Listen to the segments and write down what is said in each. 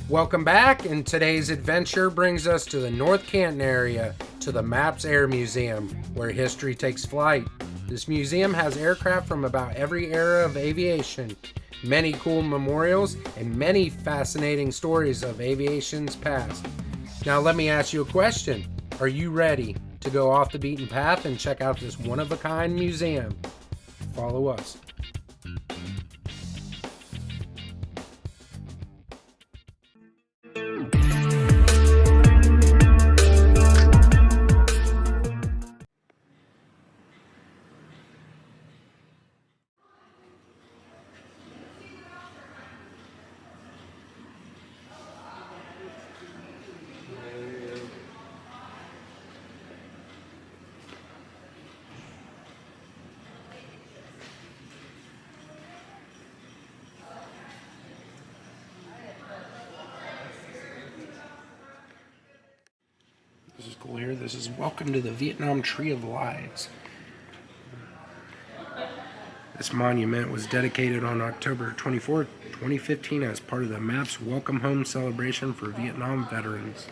Welcome back, and today's adventure brings us to the North Canton area, to the MAPS Air Museum, where history takes flight. This museum has aircraft from about every era of aviation, many cool memorials, and many fascinating stories of aviation's past. Now let me ask you a question. Are you ready to go off the beaten path and check out this one-of-a-kind museum? Follow us. This is cool here. This is Welcome to the Vietnam Tree of Lives. This monument was dedicated on October 24, 2015 as part of the MAPS Welcome Home celebration for Vietnam veterans.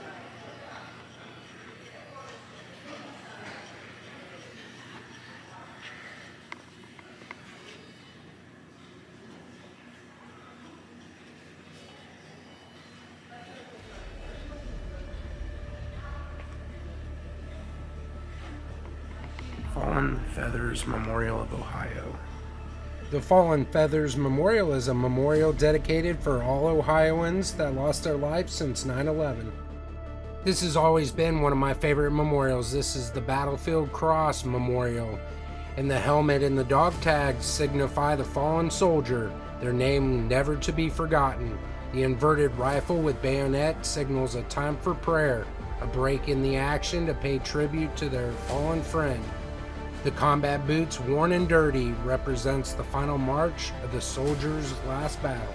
Fallen Feathers Memorial of Ohio. The Fallen Feathers Memorial is a memorial dedicated for all Ohioans that lost their lives since 9/11. This has always been one of my favorite memorials. This is the Battlefield Cross Memorial, and the helmet and the dog tags signify the fallen soldier, their name never to be forgotten. The inverted rifle with bayonet signals a time for prayer, a break in the action to pay tribute to their fallen friend. The combat boots, worn and dirty, represents the final march of the soldier's last battle.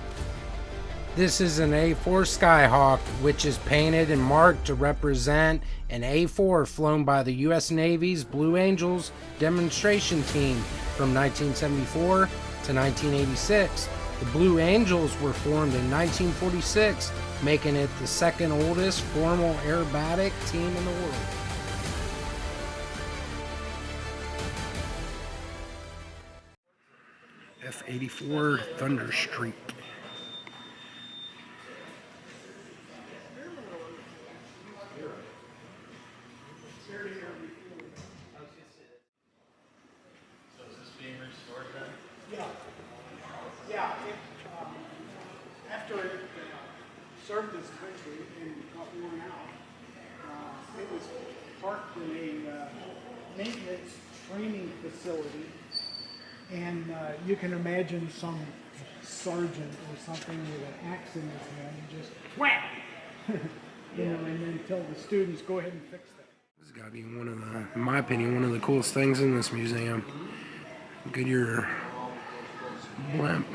This is an A4 Skyhawk, which is painted and marked to represent an A4 flown by the U.S. Navy's Blue Angels demonstration team from 1974 to 1986. The Blue Angels were formed in 1946, making it the second oldest formal aerobatic team in the world. F-84 Thunderstreak. So is this being restored then? Yeah. After it served its country and got worn out, it was parked in a maintenance training facility. And you can imagine some sergeant or something with an axe in his hand and just whack, and then tell the students, go ahead and fix that. This has got to be one of the, in my opinion, one of the coolest things in this museum. Goodyear blimp.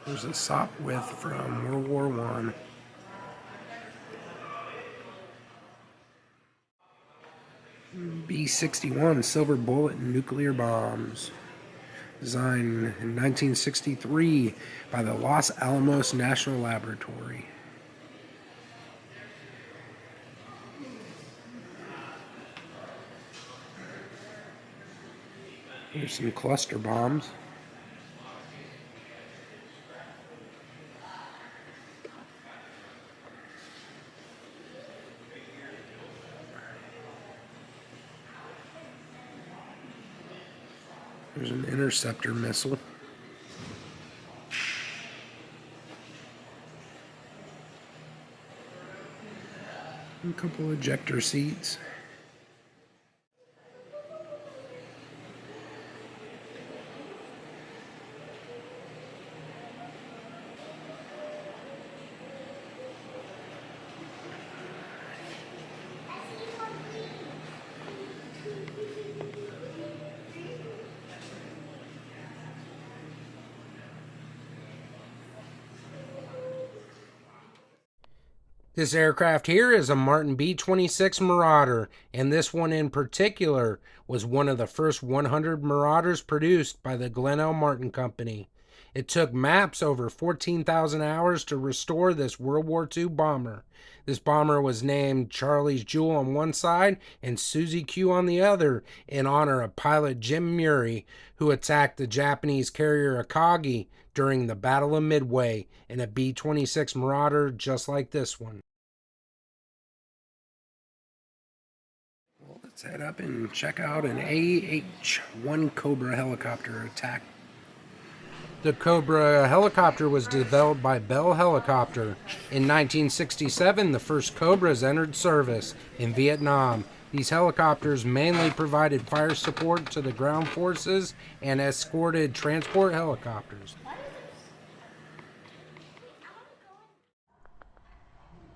There's a Sopwith from World War I. B-61 Silver Bullet nuclear bombs. Designed in 1963 by the Los Alamos National Laboratory. Here's some cluster bombs. There's an interceptor missile. A couple ejector seats. This aircraft here is a Martin B-26 Marauder, and this one in particular was one of the first 100 Marauders produced by the Glenn Martin Company. It took maps over 14,000 hours to restore this World War II bomber. This bomber was named Charlie's Jewel on one side and Susie Q on the other in honor of pilot Jim Murray, who attacked the Japanese carrier Akagi during the Battle of Midway in a B-26 Marauder just like this one. Well, let's head up and check out an AH-1 Cobra helicopter attack. The Cobra helicopter was developed by Bell Helicopter. In 1967, the first Cobras entered service in Vietnam. These helicopters mainly provided fire support to the ground forces and escorted transport helicopters.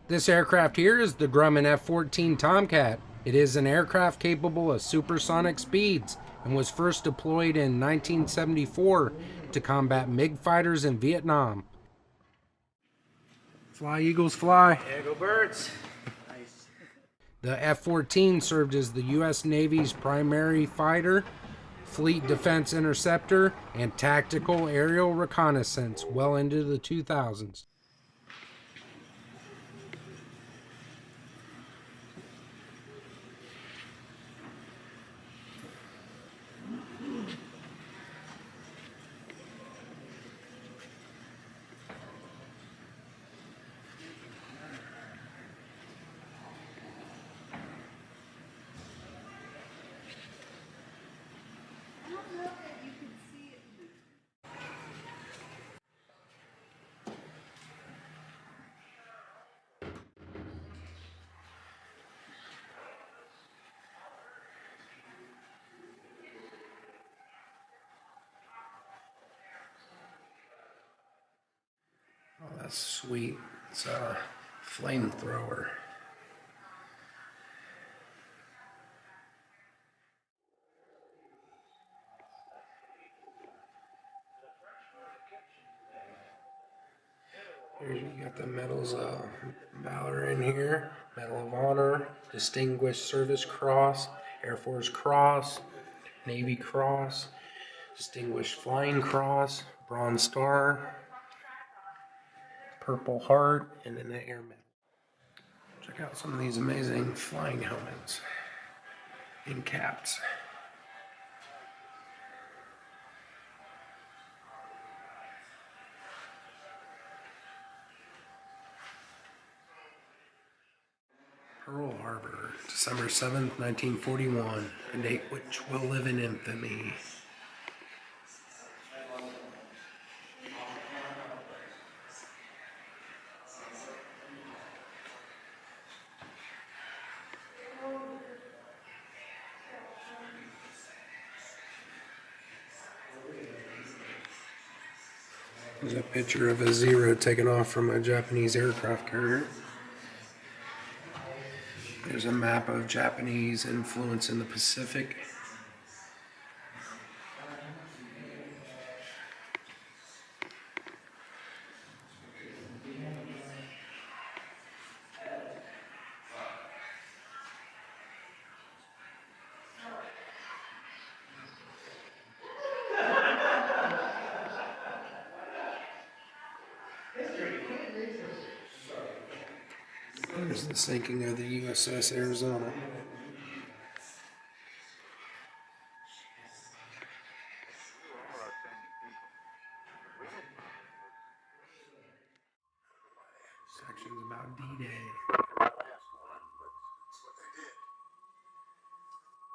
This aircraft here is the Grumman F-14 Tomcat. It is an aircraft capable of supersonic speeds and was first deployed in 1974 to combat MiG fighters in Vietnam. Fly, Eagles, fly. Yeah, go birds. Nice. The F-14 served as the U.S. Navy's primary fighter, fleet defense interceptor, and tactical aerial reconnaissance well into the 2000s. Oh, that's sweet. It's a flamethrower. Here you got the medals of valor in here. Medal of Honor, Distinguished Service Cross, Air Force Cross, Navy Cross, Distinguished Flying Cross, Bronze Star, Purple Heart, and then the Air Medal. Check out some of these amazing flying helmets and caps. Pearl Harbor, December 7th, 1941, a date which will live in infamy. There's a picture of a Zero taken off from a Japanese aircraft carrier. There's a map of Japanese influence in the Pacific. There's the sinking of the USS Arizona. Sections about D-Day.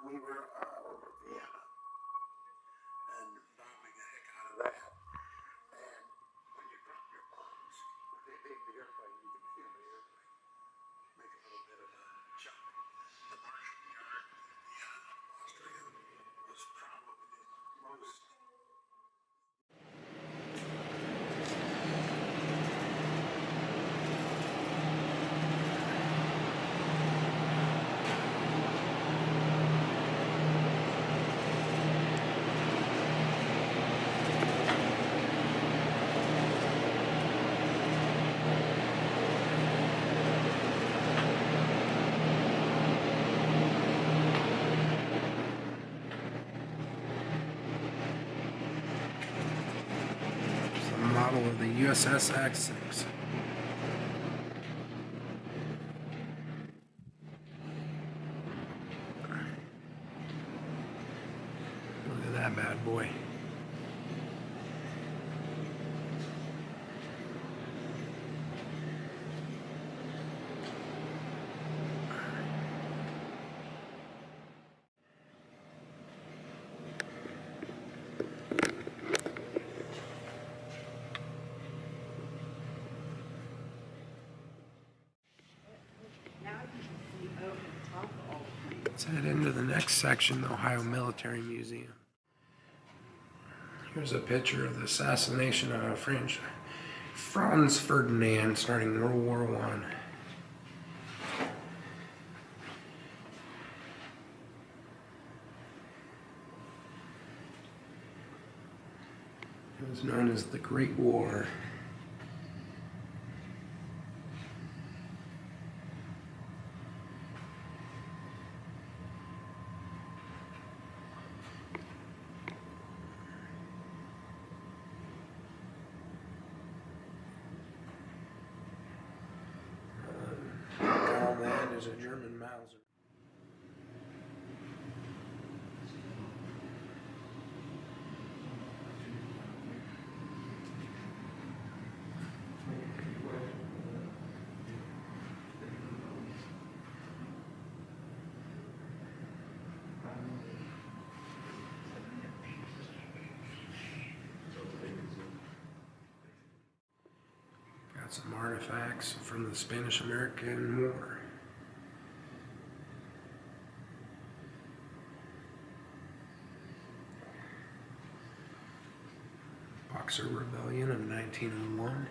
We were over Vienna and bombing the heck out of that. And when you drop your bombs, they make the airplane, you can feel the airplane make a little bit of a jump. The Marshall Yard, Austria, was probably the most. model of the USS Essex. Look at that bad boy. Let's head into the next section, the Ohio Military Museum. Here's a picture of the assassination of Franz Ferdinand starting World War I. It was known as the Great War. That is a German Mauser. Got some artifacts from the Spanish-American War. Boxer Rebellion of 1901.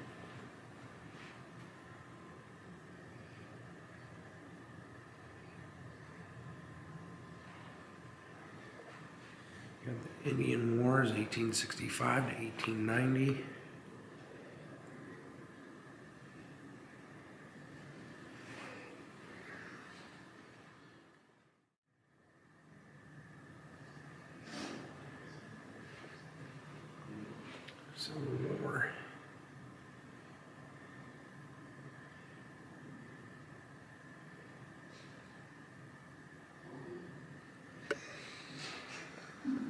Got the Indian Wars, 1865 to 1890. Civil War.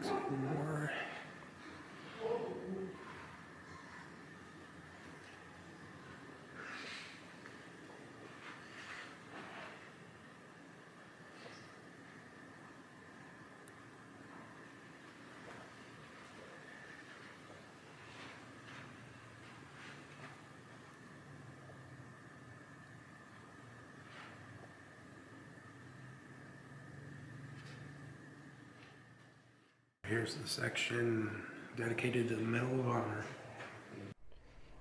Civil War. Here's the section dedicated to the Medal of Honor.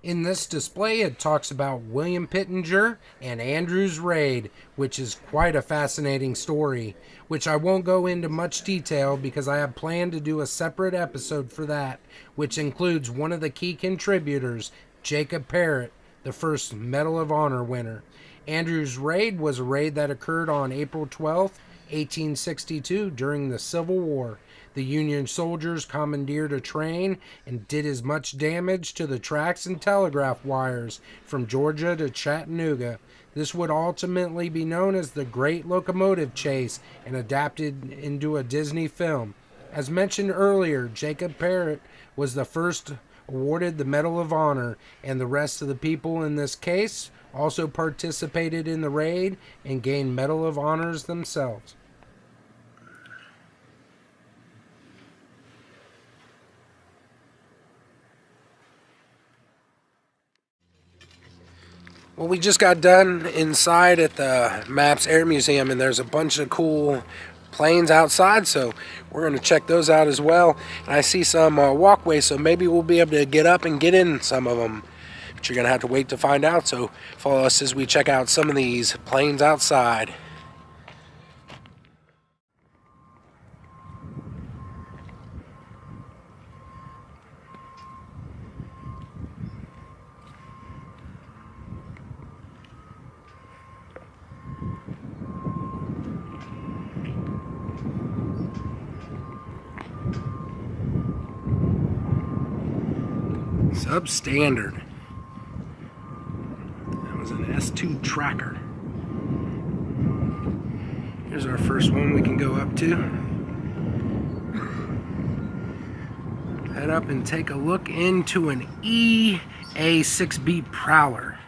In this display, it talks about William Pittenger and Andrews Raid, which is quite a fascinating story, which I won't go into much detail because I have planned to do a separate episode for that, which includes one of the key contributors, Jacob Parrott, the first Medal of Honor winner. Andrews Raid was a raid that occurred on April 12, 1862 during the Civil War. The Union soldiers commandeered a train and did as much damage to the tracks and telegraph wires from Georgia to Chattanooga. This would ultimately be known as the Great Locomotive Chase and adapted into a Disney film. As mentioned earlier, Jacob Parrott was the first awarded the Medal of Honor, and the rest of the people in this case also participated in the raid and gained Medal of Honors themselves. Well, we just got done inside at the Maps Air Museum, and there's a bunch of cool planes outside, so we're going to check those out as well. And I see some walkways, so maybe we'll be able to get up and get in some of them. But you're going to have to wait to find out, so follow us as we check out some of these planes outside. Substandard. That was an S2 tracker. Here's our first one we can go up to. Head up and take a look into an EA6B Prowler.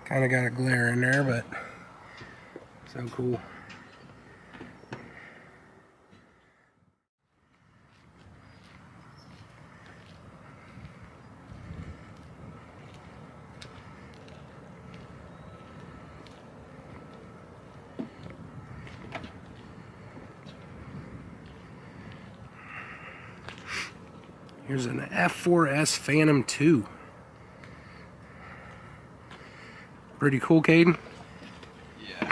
Kind of got a glare in there, but so cool. Here's an F4S Phantom 2. Pretty cool, Caden? Yeah.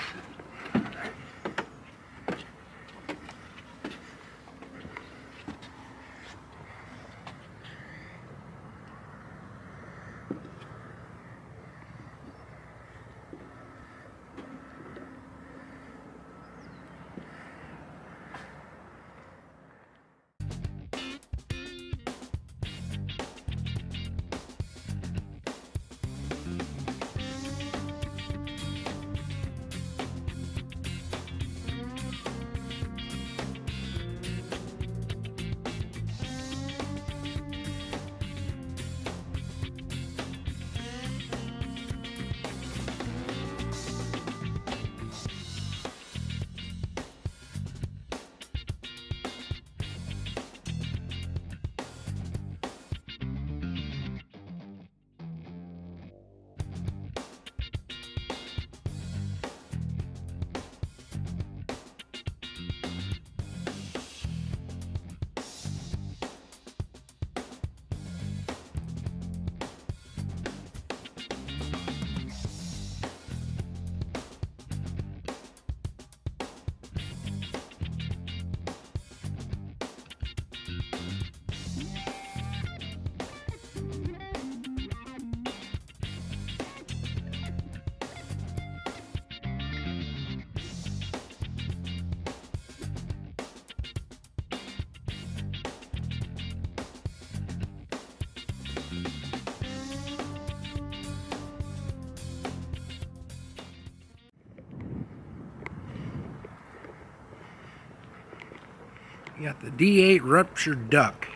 You got the D8 Ruptured Duck.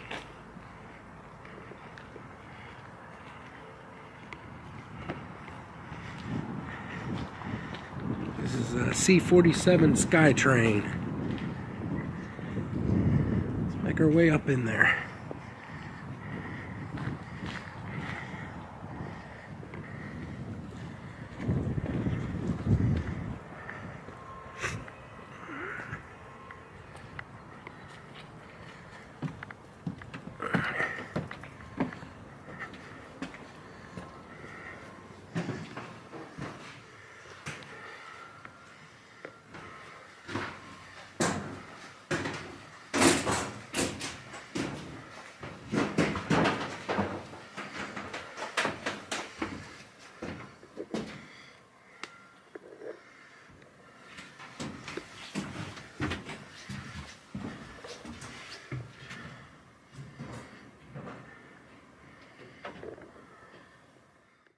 This is a C-47 Skytrain. Let's make our way up in there.